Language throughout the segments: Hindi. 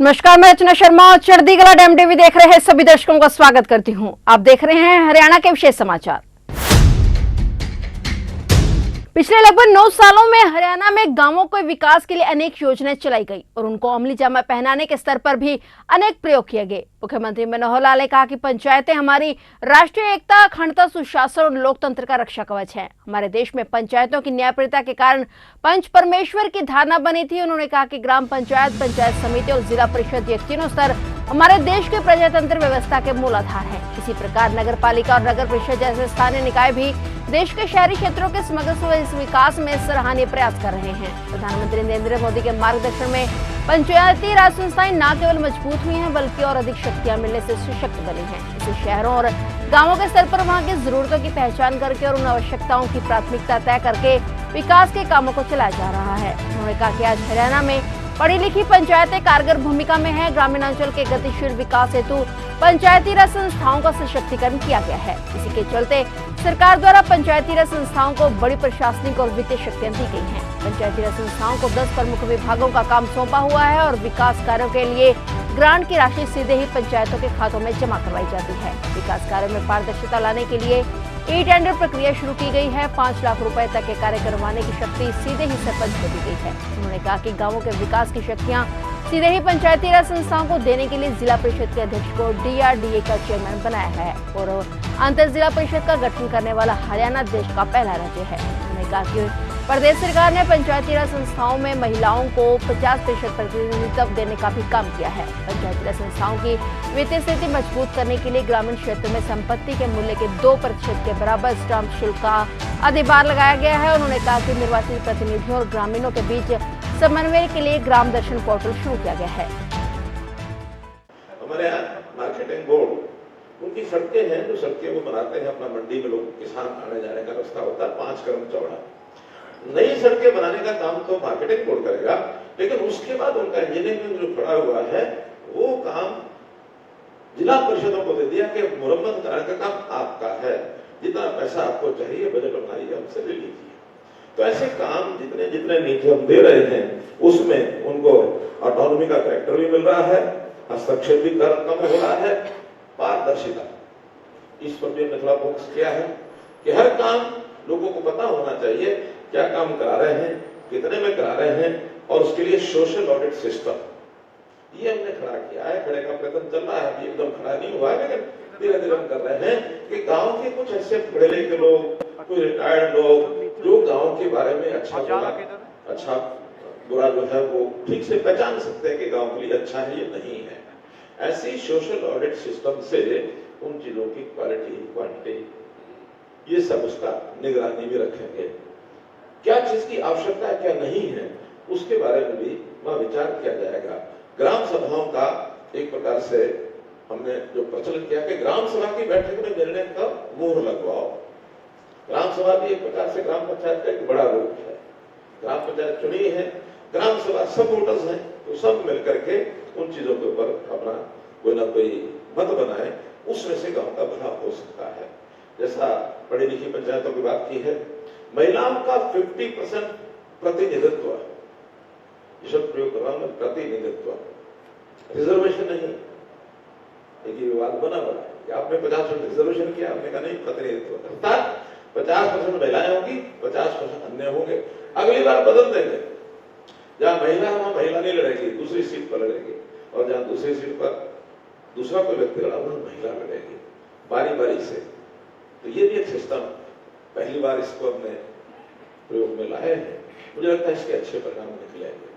नमस्कार, मैं रचना शर्मा और चढ़दीगला डैम टीवी देख रहे हैं सभी दर्शकों का स्वागत करती हूं। आप देख रहे हैं हरियाणा के विशेष समाचार। पिछले लगभग 9 सालों में हरियाणा में गांवों के विकास के लिए अनेक योजनाएं चलाई गई और उनको अमली जामा पहनाने के स्तर पर भी अनेक प्रयोग किए गए। मुख्यमंत्री मनोहर लाल ने कहा कि पंचायतें हमारी राष्ट्रीय एकता, अखंडता, सुशासन और लोकतंत्र का रक्षा कवच है। हमारे देश में पंचायतों की न्यायप्रियता के कारण पंच परमेश्वर की धारणा बनी थी। उन्होंने कहा कि ग्राम पंचायत, पंचायत समिति और जिला परिषद, ये तीनों स्तर हमारे देश के प्रजातंत्र व्यवस्था के मूल आधार है। इसी प्रकार नगर पालिका और नगर परिषद जैसे स्थानीय निकाय भी देश के शहरी क्षेत्रों के समग्र विकास में सराहनीय प्रयास कर रहे हैं। प्रधानमंत्री नरेंद्र मोदी के मार्गदर्शन में पंचायती राज संस्थाएं न केवल मजबूत हुई हैं बल्कि और अधिक शक्तियां मिलने से सशक्त बनी हैं। इसे शहरों और गांवों के स्तर पर वहां की जरूरतों की पहचान करके और उन आवश्यकताओं की प्राथमिकता तय करके विकास के कामों को चलाया जा रहा है। उन्होंने कहा कि आज हरियाणा में पढ़ी लिखी पंचायतें कारगर भूमिका में है। ग्रामीण अंचल के गतिशील विकास हेतु पंचायती राज संस्थाओं का सशक्तिकरण किया गया है। इसी के चलते सरकार द्वारा पंचायती राज संस्थाओं को बड़ी प्रशासनिक और वित्तीय शक्तियां दी गई हैं। पंचायती राज संस्थाओं को 10 प्रमुख विभागों का काम सौंपा हुआ है और विकास कार्यों के लिए ग्रांट की राशि सीधे ही पंचायतों के खातों में जमा करवाई जाती है। विकास कार्यों में पारदर्शिता लाने के लिए ई टेंडर प्रक्रिया शुरू की गई है। 5 लाख रुपए तक के कार्य करवाने की शक्ति सीधे ही सरपंच को दी गई है। उन्होंने कहा कि गांवों के विकास की शक्तियां सीधे ही पंचायती राज संस्थाओं को देने के लिए जिला परिषद के अध्यक्ष को DRDA का चेयरमैन बनाया है और अंतर जिला परिषद का गठन करने वाला हरियाणा देश का पहला राज्य है। उन्होंने कहा कि प्रदेश सरकार ने पंचायती राज संस्थाओं में महिलाओं को 50% प्रतिनिधित्व देने का भी काम किया है। पंचायती राज संस्थाओं की वित्तीय स्थिति मजबूत करने के लिए ग्रामीण क्षेत्र में संपत्ति के मूल्य के 2% के बराबर स्टाम्प शुल्क का अधिभार लगाया गया है। उन्होंने कहा कि निर्वाचित प्रतिनिधियों और ग्रामीणों के बीच समन्वय के लिए ग्राम दर्शन पोर्टल शुरू किया गया है। हमारे यहाँ मार्केटिंग बोर्ड उनकी सड़कें हैं, जो सड़कें वो बनाते हैं अपना मंडी में लोग किसान आने जाने का रास्ता होता है 5 कदम चौड़ा। नई सड़कें बनाने का काम तो मार्केटिंग बोर्ड करेगा, लेकिन उसके बाद उनका इंजीनियरिंग जो खड़ा हुआ है वो काम जिला परिषदों को दे दिया कि मुरम्मत कराने का काम आपका है। जितना पैसा आपको चाहिए बजट बनाइए, हमसे ले लीजिए। तो ऐसे काम जितने जितने नीचे हम दे रहे हैं उसमें उनको ऑटोनॉमी का कैरेक्टर भी मिल रहा है, हस्तक्षेप भी कम हो रहा है, पारदर्शिता इस पर भी हमने थोड़ा फोकस किया है कि हर काम लोगों को पता होना चाहिए क्या काम करा रहे हैं, कितने में करा रहे हैं, और उसके लिए सोशल ऑडिट सिस्टम ये हमने खड़ा किया है। खड़े का प्रयत्न चल रहा है, एकदम खड़ा नहीं हुआ है, लेकिन धीरे धीरे हम कर रहे हैं कि गांव के कुछ ऐसे पढ़े लिखे लोग, कोई रिटायर्ड लोग जो गांव के बारे में अच्छा बुरा जो है वो ठीक से पहचान सकते हैं कि गांव के लिए अच्छा है ये नहीं है। ऐसी सोशल ऑडिट सिस्टम से उन चीजों की क्वालिटी, क्वांटिटी ये सब उसका निगरानी भी रखेंगे। क्या चीज की आवश्यकता है, क्या नहीं है, उसके बारे में भी वहां विचार किया जाएगा। ग्राम सभाओं का एक प्रकार से हमने जो प्रचलन किया कि ग्राम सभा की बैठक में निर्णय का मुहर लगवाओ। ग्राम सभा भी एक प्रकार से ग्राम पंचायत का एक बड़ा रूप है। ग्राम पंचायत चुनी है, ग्राम सभा सब वोटर्स हैं, तो सब मिलकर के उन चीजों के ऊपर अपना कोई ना कोई मत बनाए, उसमें से गांव का भला हो सकता है। जैसा पढ़ी लिखी पंचायतों की बात की है, महिलाओं का 50% प्रतिनिधित्व, शब्द प्रयोग कर रहा हूं, प्रतिनिधित्व, रिजर्वेशन नहीं। एक विवाद बना है कि आपने 50% रिजर्वेशन किया, आपने कहा नहीं प्रतिनिधित्व, अर्थात 50% महिलाएं होगी, 50% अन्य होंगे। अगली बार बदल देंगे, जहां महिला है वहां महिला नहीं लड़ेगी, दूसरी सीट पर लड़ेगी, और जहां दूसरी सीट पर दूसरा कोई व्यक्ति लड़ा वहां महिला लड़ेगी, बारी बारी से। तो ये भी एक सिस्टम पहली बार इसको हमने प्रयोग में लाए हैं। मुझे लगता है इसके अच्छे परिणाम निकलेंगे।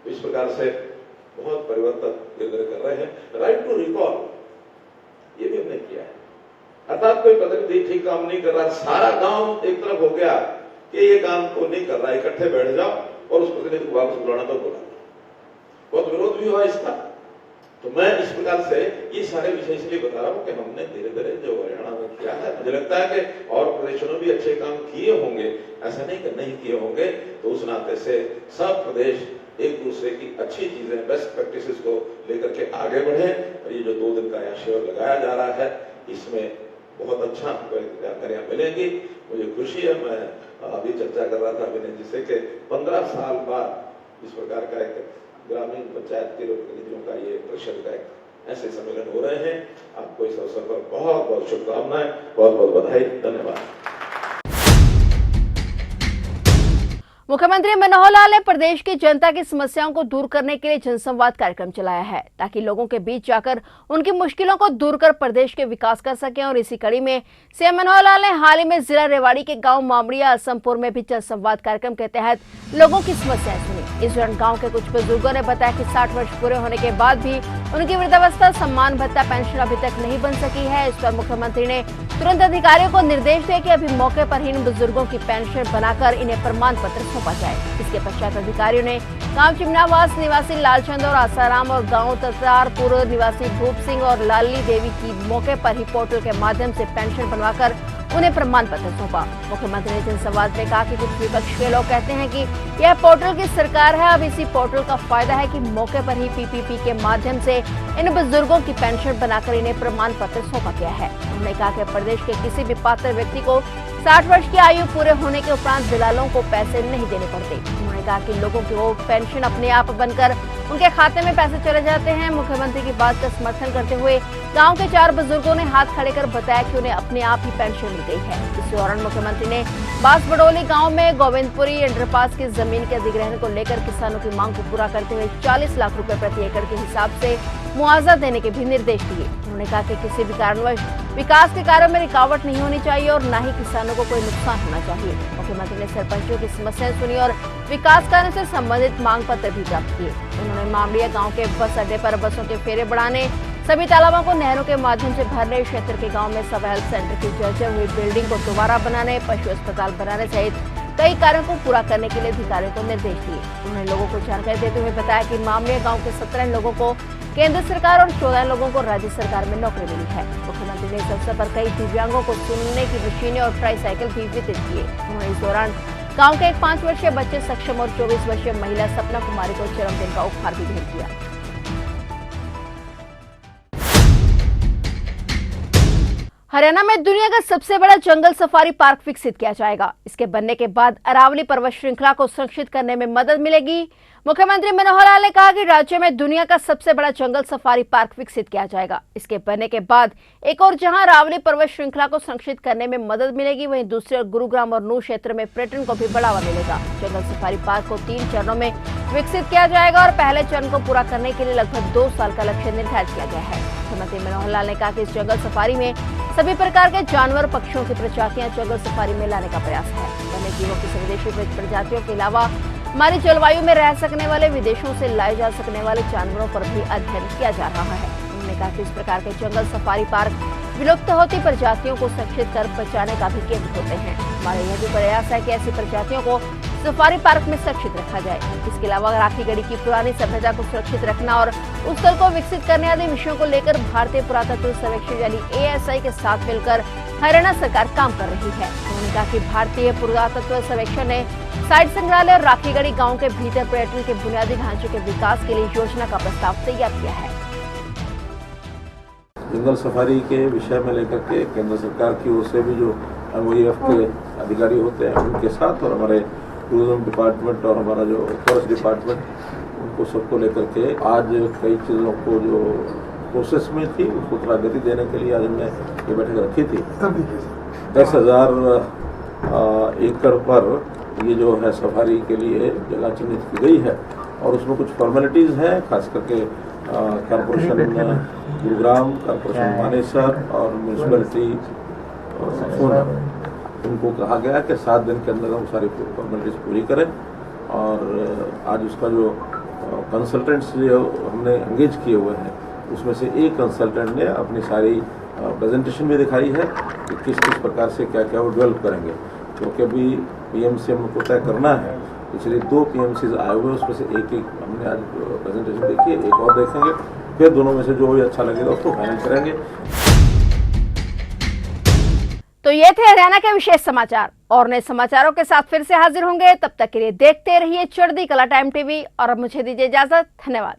तो इस प्रकार से बहुत परिवर्तन धीरे कर रहे हैं। राइट टू रिकॉल ये भी हमने किया है, अर्थात कोई प्रतिनिधि ठीक काम नहीं कर रहा, सारा गांव एक तरफ हो गया कि ये काम को नहीं कर रहा, इकट्ठे बैठ जाओ और उस प्रतिनिधि को वापस बुलाना तो बुला। बहुत विरोध भी हुआ इसका। तो मैं इस प्रकार से ये सारे विषय इसलिए बता रहा हूँ कि हमने धीरे धीरे जो हरियाणा में किया है, मुझे लगता है कि और प्रदेशों में भी अच्छे काम किए होंगे, ऐसा नहीं कि नहीं किए होंगे। तो उस नाते से सब प्रदेश एक दूसरे की अच्छी चीजें, बेस्ट प्रैक्टिसेस को लेकर के आगे बढ़े। और ये जो 2 दिन का यहाँ शिविर लगाया जा रहा है, इसमें बहुत अच्छा जानकारियां मिलेंगी। मुझे खुशी है, मैं अभी चर्चा कर रहा था अभिनय जी से कि 15 साल बाद इस प्रकार का एक ग्रामीण पंचायत के लोक प्रतिनिधियों का ये परिषद का एक ऐसे सम्मेलन हो रहे हैं। आपको इस अवसर पर बहुत बहुत शुभकामनाएं, बहुत बहुत बधाई, धन्यवाद। मुख्यमंत्री मनोहर लाल ने प्रदेश की जनता की समस्याओं को दूर करने के लिए जनसंवाद कार्यक्रम चलाया है ताकि लोगों के बीच जाकर उनकी मुश्किलों को दूर कर प्रदेश के विकास कर सकें। और इसी कड़ी में सीएम मनोहर लाल ने हाल ही में जिला रेवाड़ी के गांव मामड़िया असमपुर में भी जनसंवाद कार्यक्रम के तहत लोगों की समस्याएं सुनी। इस दौरान गाँव के कुछ बुजुर्गों ने बताया कि 60 वर्ष पूरे होने के बाद भी उनकी वृद्धावस्था सम्मान भत्ता पेंशन अभी तक नहीं बन सकी है। इस पर मुख्यमंत्री ने तुरंत अधिकारियों को निर्देश दिए कि अभी मौके पर ही इन बुजुर्गों की पेंशन बनाकर इन्हें प्रमाण पत्र सौंपा जाए। इसके पश्चात अधिकारियों ने गांव चिमनावास निवासी लालचंद और आसाराम और गांव ततारपुर निवासी भूप सिंह और लाली देवी की मौके पर ही पोर्टल के माध्यम से पेंशन बनवाकर उन्हें प्रमाण पत्र सौंपा। मुख्यमंत्री ने जनसंवाद में कहा कि कुछ विपक्ष के लोग कहते हैं कि यह पोर्टल की सरकार है। अब इसी पोर्टल का फायदा है कि मौके पर ही पीपीपी के माध्यम से इन बुजुर्गों की पेंशन बनाकर इन्हें प्रमाण पत्र सौंपा गया है। उन्होंने कहा कि प्रदेश के किसी भी पात्र व्यक्ति को 60 वर्ष की आयु पूरे होने के उपरांत दलालों को पैसे नहीं देने पड़ते। उन्होंने कहा कि लोगों को पेंशन अपने आप बनकर उनके खाते में पैसे चले जाते हैं। मुख्यमंत्री की बात का समर्थन करते हुए गांव के 4 बुजुर्गों ने हाथ खड़े कर बताया कि उन्हें अपने आप ही पेंशन मिल गई है। इस दौरान मुख्यमंत्री ने बांसबडोली गांव में गोविंदपुरी अंडरपास की जमीन के अधिग्रहण को लेकर किसानों की मांग को पूरा करते हुए 40 लाख रुपए प्रति एकड़ के हिसाब से मुआवजा देने के भी निर्देश दिए। उन्होंने कहा कि किसी भी कारणवश विकास के कार्यों में रुकावट नहीं होनी चाहिए और न ही किसानों को कोई नुकसान होना चाहिए। मुख्यमंत्री ने सरपंचों की समस्याएं सुनी और विकास कार्यों से संबंधित मांग पत्र भी प्राप्त किए। उन्होंने मामड़िया गांव के बस अड्डे पर बसों के फेरे बढ़ाने, सभी तालाबों को नहरों के माध्यम से भरने, क्षेत्र के गांव में सब हेल्थ सेंटर की जर्जर हुई बिल्डिंग को दोबारा बनाने, पशु अस्पताल बनाने सहित कई कार्यों को पूरा करने के लिए अधिकारियों को निर्देश दिए। उन्होंने लोगों को जानकारी देते हुए बताया कि मामड़िया गांव के 17 लोगों को केंद्र सरकार और 14 लोगों को राज्य सरकार में नौकरी मिली है। मुख्यमंत्री ने इस अवसर पर कई दिव्यांगों को सुनने की मशीनें और ट्राईसाइकिल भी वितरित किए। उन्होंने इस दौरान गांव के एक 5 वर्षीय बच्चे सक्षम और 24 वर्षीय महिला सपना कुमारी को जन्मदिन का उपहार भी भेंट किया। हरियाणा में दुनिया का सबसे बड़ा जंगल सफारी पार्क विकसित किया जाएगा। इसके बनने के बाद अरावली पर्वत श्रृंखला को संरक्षित करने में मदद मिलेगी। मुख्यमंत्री मनोहर लाल ने कहा कि राज्य में दुनिया का सबसे बड़ा जंगल सफारी पार्क विकसित किया जाएगा। इसके बनने के बाद एक और जहां अरावली पर्वत श्रृंखला को संरक्षित करने में मदद मिलेगी, वहीं दूसरे और गुरुग्राम और नूह क्षेत्र में पर्यटन को भी बढ़ावा मिलेगा। जंगल सफारी पार्क को 3 चरणों में विकसित किया जाएगा और पहले चरण को पूरा करने के लिए लगभग 2 साल का लक्ष्य निर्धारित किया गया है। मुख्यमंत्री मनोहर लाल ने कहा कि इस जंगल सफारी में सभी प्रकार के जानवर, पक्षियों की प्रजातियां जंगल सफारी में लाने का प्रयास है। वन्य जीवों की स्वदेशी प्रजातियों के अलावा हमारी जलवायु में रह सकने वाले, विदेशों से लाए जा सकने वाले जानवरों पर भी अध्ययन किया जा रहा है। उन्होंने कहा कि इस प्रकार के जंगल सफारी पार्क विलुप्त होती प्रजातियों को संरक्षित कर बचाने का भी केंद्र होते हैं। हमारा यह भी प्रयास है कि ऐसी प्रजातियों को सफारी पार्क में सुरक्षित रखा जाए। इसके अलावा राखीगढ़ी की पुरानी सभ्यता को सुरक्षित रखना और उस स्थल को विकसित करने आदि विषयों को लेकर भारतीय पुरातत्व सर्वेक्षण यानी ASI के साथ मिलकर हरियाणा सरकार काम कर रही है। उन्होंने कहा कि भारतीय पुरातत्व सर्वेक्षण ने साइट संग्रहालय और राखीगढ़ी गांव के भीतर पर्यटन के बुनियादी ढांचे के विकास के लिए योजना का प्रस्ताव तैयार किया है। जंगल सफारी के विषय में लेकर के केंद्र सरकार की ओर से भी जो MOEF के अधिकारी होते हैं उनके साथ और हमारे टूरिज्म डिपार्टमेंट और हमारा जो फॉरेस्ट डिपार्टमेंट, उनको सबको लेकर के आज कई चीज़ों को जो प्रोसेस में थी उसको थोड़ा गति देने के लिए आज हमने ये बैठक रखी थी। 10,000 एकड़ पर ये जो है सफारी के लिए जगह चिन्हित की गई है और उसमें कुछ फॉर्मेलिटीज़ हैं, खास करके कॉर्पोरेशन गुरुग्राम, कॉर्पोरेशन मानेसर और म्यूनसिपैलिटी उनको कहा गया कि 7 दिन के अंदर हम सारी फॉर्मेलिटीज़ पूरी करें। और आज उसका जो कंसल्टेंट्स जो हमने एंगेज किए हुए हैं उसमें से एक कंसल्टेंट ने अपनी सारी प्रेजेंटेशन भी दिखाई है कि किस किस प्रकार से क्या क्या वो डेवलप करेंगे, क्योंकि अभी PMC हमको तय करना है। इसलिए 2 PMCs आए हुए, उसमें से एक हमने आज प्रेजेंटेशन देखी है, एक और देखेंगे, फिर दोनों में से जो भी अच्छा लगेगा उसको फाइनल करेंगे। तो ये थे हरियाणा के विशेष समाचार और नए समाचारों के साथ फिर से हाजिर होंगे। तब तक के लिए देखते रहिए चढ़ती कला टाइम TV और अब मुझे दीजिए इजाजत। धन्यवाद।